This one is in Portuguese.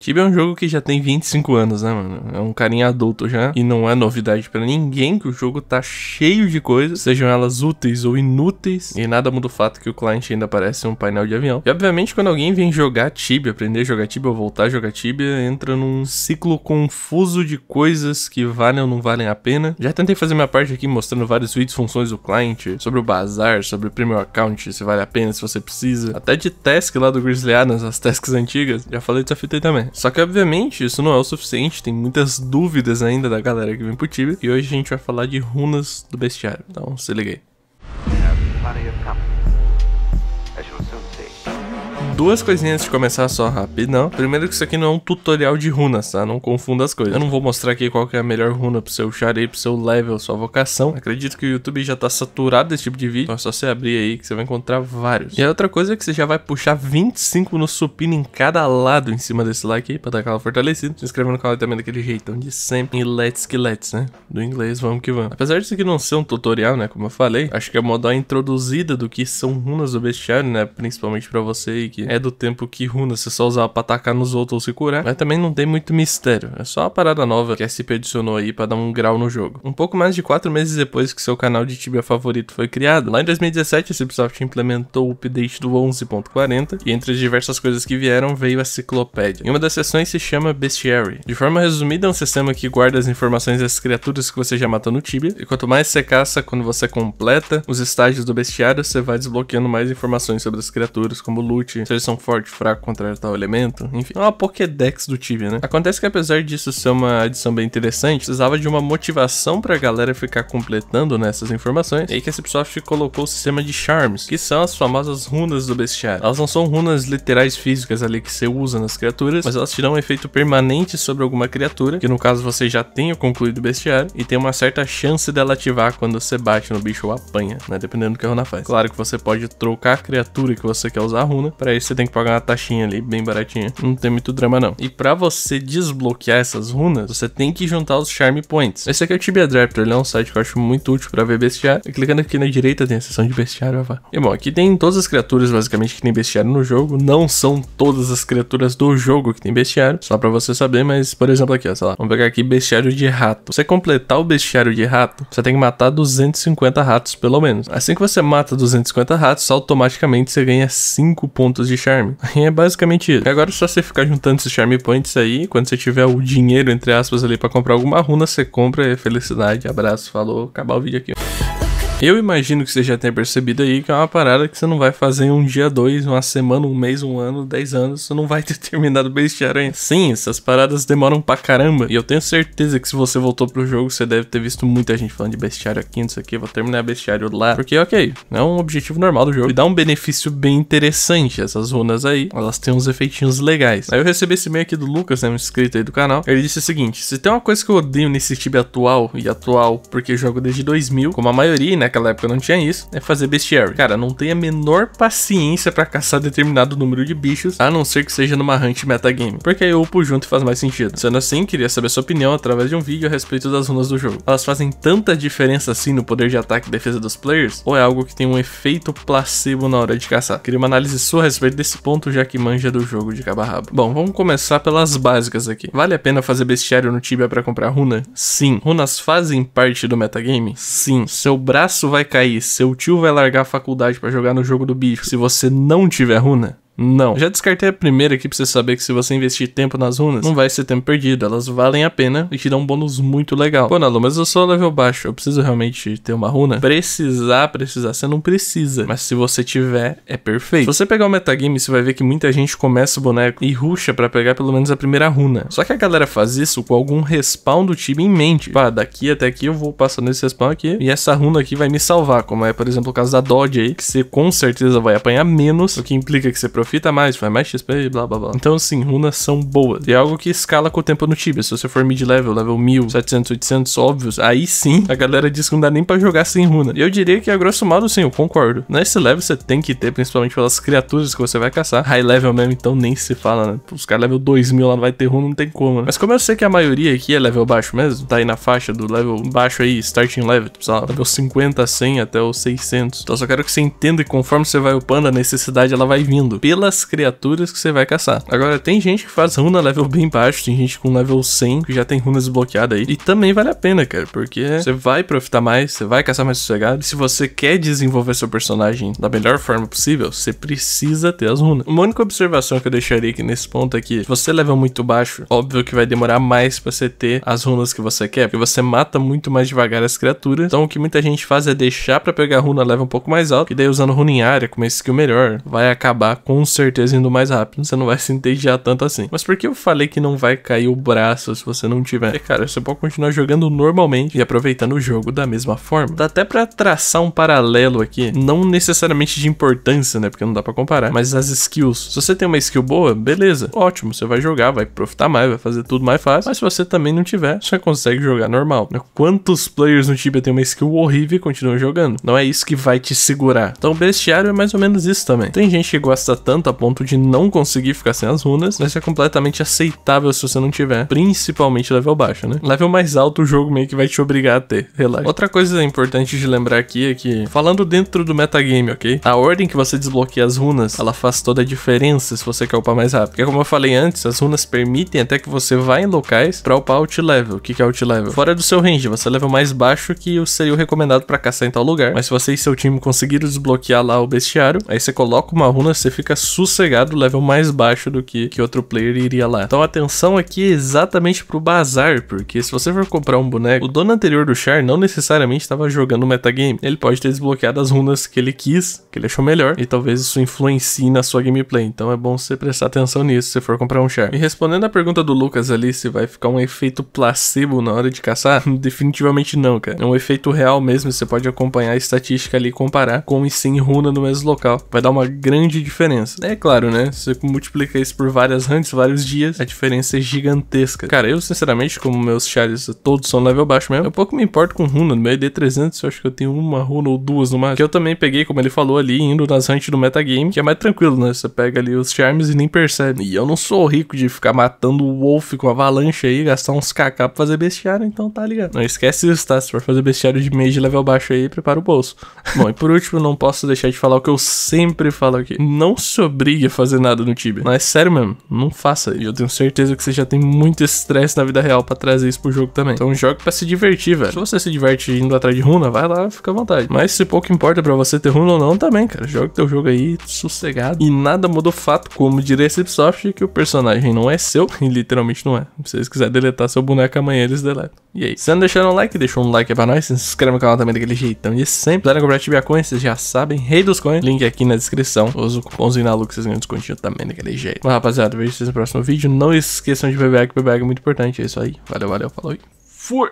Tibia é um jogo que já tem 25 anos, né, mano? É um carinha adulto já, e não é novidade pra ninguém que o jogo tá cheio de coisas, sejam elas úteis ou inúteis, e nada muda o fato que o cliente ainda parece um painel de avião. E obviamente quando alguém vem jogar Tibia, aprender a jogar Tibia ou voltar a jogar Tibia, entra num ciclo confuso de coisas que valem ou não valem a pena. Já tentei fazer minha parte aqui mostrando vários vídeos, funções do cliente, sobre o bazar, sobre o Premium Account, se vale a pena, se você precisa, até de task lá do Grizzly Adams, as tasks antigas, já falei dessa fita aí também. Só que obviamente isso não é o suficiente, tem muitas dúvidas ainda da galera que vem pro Tibia, e hoje a gente vai falar de runas do bestiário, então se liga aí. Duas coisinhas de começar só rapidão. Primeiro que isso aqui não é um tutorial de runas, tá? Não confunda as coisas. Eu não vou mostrar aqui qual que é a melhor runa pro seu charei, pro seu level, sua vocação. Acredito que o YouTube já tá saturado desse tipo de vídeo. Então é só você abrir aí que você vai encontrar vários. E a outra coisa é que você já vai puxar 25 no supino em cada lado em cima desse like aí, pra dar aquela fortalecida. Se inscreve no canal também daquele jeitão de sempre. E let's que let's, né? Do inglês, vamos que vamos. Apesar disso aqui não ser um tutorial, né? Como eu falei, acho que é uma introduzida do que são runas do bestiário, né? Principalmente pra você aí que é do tempo que runa você só usava pra atacar nos outros ou se curar, mas também não tem muito mistério, é só a parada nova que a SCP adicionou aí pra dar um grau no jogo. Um pouco mais de 4 meses depois que seu canal de Tibia favorito foi criado, lá em 2017 a Ubisoft implementou o update do 11.40 e entre as diversas coisas que vieram veio a Ciclopédia. E uma das seções se chama Bestiary. De forma resumida, é um sistema que guarda as informações das criaturas que você já matou no Tibia, e quanto mais você caça, quando você completa os estágios do bestiário, você vai desbloqueando mais informações sobre as criaturas, como loot, se eles são forte, fraco contra tal elemento, enfim, é uma Pokédex do Tibia, né? Acontece que apesar disso ser uma adição bem interessante, precisava de uma motivação pra galera ficar completando nessas informações, e aí que a Ubisoft colocou o sistema de Charms, que são as famosas runas do bestiário. Elas não são runas literais físicas ali que você usa nas criaturas, mas elas te dão um efeito permanente sobre alguma criatura, que no caso você já tenha concluído o bestiário, e tem uma certa chance dela ativar quando você bate no bicho ou apanha, né? Dependendo do que a runa faz. Claro que você pode trocar a criatura que você quer usar a runa, pra isso você tem que pagar uma taxinha ali, bem baratinha. Não tem muito drama não. E pra você desbloquear essas runas, você tem que juntar os Charm Points. Esse aqui é o Tibia Adapter, ele é um site que eu acho muito útil pra ver bestiário. E clicando aqui na direita tem a seção de bestiário, ó. E bom, aqui tem todas as criaturas basicamente que tem bestiário no jogo. Não são todas as criaturas do jogo que tem bestiário, só pra você saber, mas por exemplo aqui, ó, sei lá, vamos pegar aqui bestiário de rato. Pra você completar o bestiário de rato, você tem que matar 250 ratos pelo menos. Assim que você mata 250 ratos, automaticamente você ganha 5 pontos de charme. E é basicamente isso. E agora é só você ficar juntando esses Charm Points aí. Quando você tiver o dinheiro, entre aspas, ali pra comprar alguma runa, você compra. É felicidade, abraço, falou, acabar o vídeo aqui. Eu imagino que você já tenha percebido aí que é uma parada que você não vai fazer em um dia, 2, uma semana, um mês, um ano, 10 anos, você não vai ter terminado o bestiário ainda. Sim, essas paradas demoram pra caramba, e eu tenho certeza que se você voltou pro jogo, você deve ter visto muita gente falando de bestiário aqui, não sei o que, vou terminar bestiário lá, porque ok, é um objetivo normal do jogo, e dá um benefício bem interessante, essas runas aí, elas têm uns efeitinhos legais. Aí eu recebi esse e-mail aqui do Lucas, né, um inscrito aí do canal, ele disse o seguinte: se tem uma coisa que eu odeio nesse Tibia atual, e atual porque eu jogo desde 2000, como a maioria, né, naquela época não tinha isso, é fazer bestiary. Cara, não tem a menor paciência pra caçar determinado número de bichos, a não ser que seja numa hunt metagame, porque aí eu upo junto e faz mais sentido. Sendo assim, queria saber sua opinião através de um vídeo a respeito das runas do jogo. Elas fazem tanta diferença assim no poder de ataque e defesa dos players, ou é algo que tem um efeito placebo na hora de caçar? Queria uma análise sua a respeito desse ponto, já que manja do jogo de cabo a rabo. Bom, vamos começar pelas básicas aqui. Vale a pena fazer bestiário no Tibia pra comprar runa? Sim. Runas fazem parte do metagame? Sim. Seu braço vai cair, seu tio vai largar a faculdade pra jogar no jogo do bicho se você não tiver runa? Não. Já descartei a primeira aqui pra você saber que se você investir tempo nas runas, não vai ser tempo perdido. Elas valem a pena e te dão um bônus muito legal. Pô, Nalu, mas eu sou level baixo, eu preciso realmente ter uma runa? Precisar, você não precisa. Mas se você tiver, é perfeito. Se você pegar o metagame, você vai ver que muita gente começa o boneco e rusha pra pegar pelo menos a primeira runa. Só que a galera faz isso com algum respawn do time em mente. Pá, daqui até aqui eu vou passar nesse respawn aqui e essa runa aqui vai me salvar. Como é, por exemplo, o caso da Dodge aí, que você com certeza vai apanhar menos, o que implica que você profita mais, faz mais XP e blá blá blá. Então sim, runas são boas. E é algo que escala com o tempo no Tibia. Se você for mid-level, level 1000, 700, 800, óbvios, aí sim, a galera diz que não dá nem pra jogar sem runa. E eu diria que a grosso modo sim, eu concordo. Nesse level você tem que ter, principalmente pelas criaturas que você vai caçar. High level mesmo, então nem se fala, né? Os caras level 2000 lá não vai ter runa, não tem como, né? Mas como eu sei que a maioria aqui é level baixo mesmo, tá aí na faixa do level baixo aí, starting level, tipo, sei lá, level 50, 100 até os 600. Então eu só quero que você entenda que conforme você vai upando, a necessidade ela vai vindo. pelas criaturas que você vai caçar. Agora, tem gente que faz runa level bem baixo, tem gente com level 100 que já tem runas desbloqueadas aí. E também vale a pena, cara, porque você vai profitar mais, você vai caçar mais sossegado. E se você quer desenvolver seu personagem da melhor forma possível, você precisa ter as runas. Uma única observação que eu deixaria aqui nesse ponto é que se você level muito baixo, óbvio que vai demorar mais pra você ter as runas que você quer, porque você mata muito mais devagar as criaturas. Então o que muita gente faz é deixar pra pegar a runa level um pouco mais alto, e daí usando runa em área com uma skill melhor, vai acabar com certeza indo mais rápido. Você não vai se entediar tanto assim. Mas por que eu falei que não vai cair o braço se você não tiver? Porque, cara, você pode continuar jogando normalmente e aproveitando o jogo da mesma forma. Dá até pra traçar um paralelo aqui, não necessariamente de importância, né, porque não dá pra comparar, mas as skills. Se você tem uma skill boa, beleza, ótimo, você vai jogar, vai profitar mais, vai fazer tudo mais fácil. Mas se você também não tiver, você consegue jogar normal. Quantos players no Tibia tem uma skill horrível e continuam jogando? Não é isso que vai te segurar. Então o bestiário é mais ou menos isso também. Tem gente que gosta tanto a ponto de não conseguir ficar sem as runas, mas é completamente aceitável se você não tiver, principalmente level baixo, né? Level mais alto o jogo meio que vai te obrigar a ter, relaxa. Outra coisa importante de lembrar aqui é que, falando dentro do metagame, ok? A ordem que você desbloqueia as runas, ela faz toda a diferença se você quer upar mais rápido. Porque como eu falei antes, as runas permitem até que você vá em locais pra upar ultilevel. O que é ultilevel? Fora do seu range, você level mais baixo que seria o recomendado pra caçar em tal lugar. Mas se você e seu time conseguiram desbloquear lá o bestiário, aí você coloca uma runa, você fica sossegado, level mais baixo do que outro player iria lá. Então atenção aqui exatamente pro bazar, porque se você for comprar um boneco, o dono anterior do Char não necessariamente estava jogando o metagame. Ele pode ter desbloqueado as runas que ele quis, que ele achou melhor, e talvez isso influencie na sua gameplay. Então é bom você prestar atenção nisso se você for comprar um Char. E respondendo a pergunta do Lucas ali, se vai ficar um efeito placebo na hora de caçar, definitivamente não, cara. É um efeito real mesmo, você pode acompanhar a estatística ali e comparar com e sem runa no mesmo local. Vai dar uma grande diferença. É claro, né? Se você multiplica isso por várias hunts, vários dias, a diferença é gigantesca. Cara, eu sinceramente, como meus chars todos são level baixo mesmo, eu pouco me importo com runa. No meu ED 300 eu acho que eu tenho uma runa ou duas no máximo. Que eu também peguei, como ele falou ali, indo nas hunts do metagame, que é mais tranquilo, né? Você pega ali os charms e nem percebe. E eu não sou rico de ficar matando o Wolf com avalanche aí, gastar uns kk pra fazer bestiário, então tá ligado. Não esquece isso, tá? Se for fazer bestiário de mage level baixo aí, prepara o bolso. Bom, e por último, não posso deixar de falar o que eu sempre falo aqui. Não se obrigue a fazer nada no Tibia. Mas sério mesmo, não faça. E eu tenho certeza que você já tem muito estresse na vida real pra trazer isso pro jogo também. Então jogue pra se divertir, velho. Se você se diverte indo atrás de runa, vai lá, fica à vontade. Mas se pouco importa pra você ter runa ou não, também, cara. Joga teu jogo aí, sossegado. E nada muda o fato, como diria a Cipsoft, que o personagem não é seu, e literalmente não é. Se vocês quiserem deletar seu boneco amanhã, eles deletam. E aí? Se não deixaram um like, deixa um like aí pra nós, se inscreve no canal também daquele jeitão de sempre. Se quiserem comprar Tibia Coins, vocês já sabem, rei dos coins, link aqui na descrição. Usa o cupomzinho na Lu que vocês ganham descontinho também daquele jeito. Bom, rapaziada, vejo vocês no próximo vídeo. Não esqueçam de beber, que beber é muito importante. É isso aí. Valeu, valeu, falou e fui!